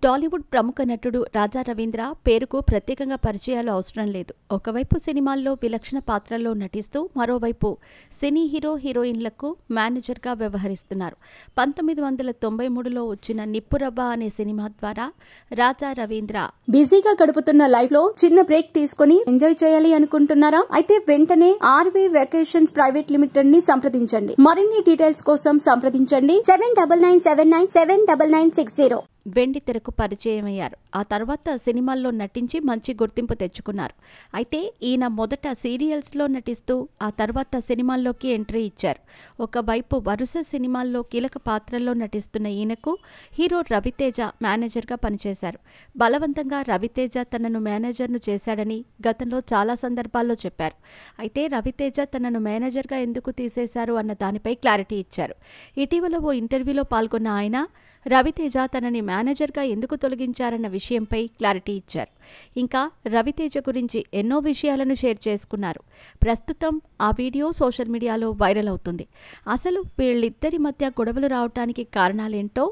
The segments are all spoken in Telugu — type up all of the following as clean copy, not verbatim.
టాలీవుడ్ ప్రముఖ నటుడు రాజా రవీంద్ర పేరుకు ప్రత్యేకంగా పరిచయాలు అవసరం లేదు. ఒకవైపు సినిమాల్లో విలక్షణ పాత్రల్లో నటిస్తూ మరోవైపు సినీ హీరోయిన్లకు మేనేజర్గా వ్యవహరిస్తున్నారు. 1993లో వచ్చిన నిప్పురవ్వ అనే సినిమా ద్వారా రాజా రవీంద్ర బిజీగా గడుపుతున్న లైఫ్ లో చిన్న బ్రేక్ తీసుకుని ఎంజాయ్ చేయాలి అనుకుంటున్నారా? అయితే వెంటనే ఆర్వీ వెకేషన్స్ ప్రైవేట్ లిమిటెడ్ ని సంప్రదించండి. మరిన్ని డీటెయిల్స్ కోసం సంప్రదించండి 7997979960. వెండి తెరకు పరిచయమయ్యారు. ఆ తర్వాత సినిమాల్లో నటించి మంచి గుర్తింపు తెచ్చుకున్నారు. అయితే ఈయన మొదట సీరియల్స్లో నటిస్తూ ఆ తర్వాత సినిమాల్లోకి ఎంట్రీ ఇచ్చారు. ఒకవైపు వరుస సినిమాల్లో కీలక పాత్రల్లో నటిస్తున్న ఈయనకు హీరో రవితేజ మేనేజర్గా పనిచేశారు. బలవంతంగా రవితేజ తనను మేనేజర్ను చేశాడని గతంలో చాలా సందర్భాల్లో చెప్పారు. అయితే రవితేజ తనను మేనేజర్గా ఎందుకు తీసేశారు అన్న దానిపై క్లారిటీ ఇచ్చారు. ఇటీవల ఓ ఇంటర్వ్యూలో పాల్గొన్న ఆయన రవితేజ తనని మేనేజర్గా ఎందుకు తొలగించారన్న విషయంపై క్లారిటీ ఇచ్చారు. ఇంకా రవితేజ గురించి ఎన్నో విషయాలను షేర్ చేసుకున్నారు. ప్రస్తుతం ఆ వీడియో సోషల్ మీడియాలో వైరల్ అవుతుంది. అసలు వీళ్ళిద్దరి మధ్య గొడవలు రావడానికి కారణాలేంటో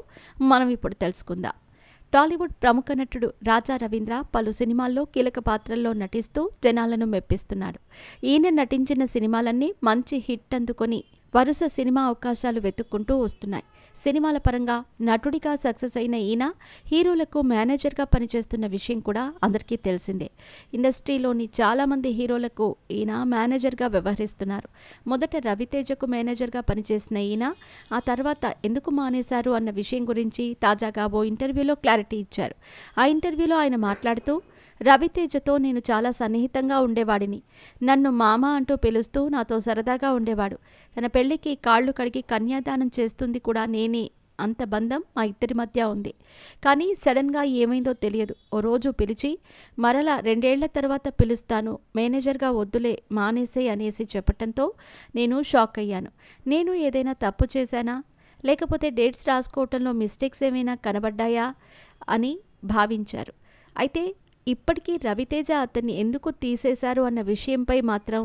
మనం ఇప్పుడు తెలుసుకుందాం. టాలీవుడ్ ప్రముఖ నటుడు రాజా రవీంద్ర పలు సినిమాల్లో కీలక పాత్రల్లో నటిస్తూ జనాలను మెప్పిస్తున్నాడు. ఈయన నటించిన సినిమాలన్నీ మంచి హిట్ అందుకొని వరుస సినిమా అవకాశాలు వెతుక్కుంటూ వస్తున్నాయి. సినిమాల పరంగా నటుడిగా సక్సెస్ అయిన ఈయన హీరోలకు మేనేజర్గా పనిచేస్తున్న విషయం కూడా అందరికీ తెలిసిందే. ఇండస్ట్రీలోని చాలామంది హీరోలకు ఈయన మేనేజర్గా వ్యవహరిస్తున్నారు. మొదట రవితేజకు మేనేజర్గా పనిచేసిన ఈయన ఆ తర్వాత ఎందుకు మానేశారు అన్న విషయం గురించి తాజాగా ఓ ఇంటర్వ్యూలో క్లారిటీ ఇచ్చారు. ఆ ఇంటర్వ్యూలో ఆయన మాట్లాడుతూ, రవితేజతో నేను చాలా సన్నిహితంగా ఉండేవాడిని. నన్ను మామ అంటూ పిలుస్తూ నాతో సరదాగా ఉండేవాడు. తన పెళ్లికి కాళ్ళు కడిగి కన్యాదానం చేస్తుంది కూడా నేనే. అంత బంధం మా ఇద్దరి మధ్య ఉంది. కానీ సడన్గా ఏమైందో తెలియదు. ఓ రోజు పిలిచి మరలా 2 ఏళ్ల తర్వాత పిలుస్తాను, మేనేజర్గా వద్దులే మానేసే అనేసి చెప్పటంతో నేను షాక్ అయ్యాను. నేను ఏదైనా తప్పు చేశానా, లేకపోతే డేట్స్ రాసుకోవటంలో మిస్టేక్స్ ఏమైనా కనబడ్డాయా అని భావించారు. అయితే ఇప్పటికీ రవితేజ అతన్ని ఎందుకు తీసేశారు అన్న విషయంపై మాత్రం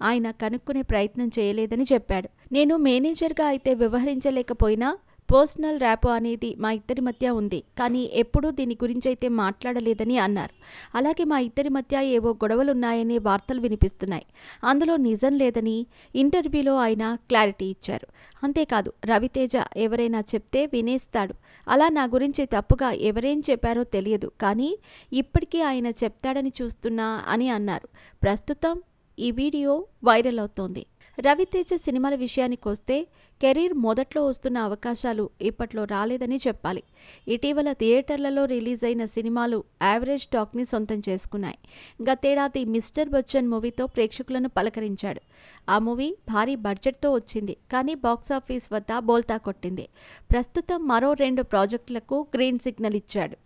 ఆయన కనుక్కునే ప్రయత్నం చేయలేదని చెప్పాడు. నేను మేనేజర్గా అయితే వ్యవహరించలేకపోయినా పర్సనల్ ర్యాపో అనేది మా ఇద్దరి మధ్య ఉంది. కానీ ఎప్పుడూ దీని గురించి అయితే మాట్లాడలేదని అన్నారు. అలాగే మా ఇద్దరి మధ్య ఏవో గొడవలున్నాయనే వార్తలు వినిపిస్తున్నాయి. అందులో నిజం లేదని ఇంటర్వ్యూలో ఆయన క్లారిటీ ఇచ్చారు. అంతేకాదు, రవితేజ ఎవరైనా చెప్తే వినేస్తాడు. అలా నా గురించి తప్పుగా ఎవరేం చెప్పారో తెలియదు, కానీ ఇప్పటికీ ఆయన చెప్తాడని చూస్తున్నా అని అన్నారు. ప్రస్తుతం ఈ వీడియో వైరల్ అవుతోంది. రవితేజ సినిమాల విషయానికి వస్తే కెరీర్ మొదట్లో వస్తున్న అవకాశాలు ఇప్పట్లో రాలేదని చెప్పాలి. ఇటీవల థియేటర్లలో రిలీజ్ అయిన సినిమాలు యావరేజ్ టాక్ని సొంతం చేసుకున్నాయి. గతేడాది మిస్టర్ బచ్చన్ మూవీతో ప్రేక్షకులను పలకరించాడు. ఆ మూవీ భారీ బడ్జెట్తో వచ్చింది, కానీ బాక్సాఫీస్ వద్ద బోల్తా కొట్టింది. ప్రస్తుతం మరో 2 ప్రాజెక్టులకు గ్రీన్ సిగ్నల్ ఇచ్చాడు.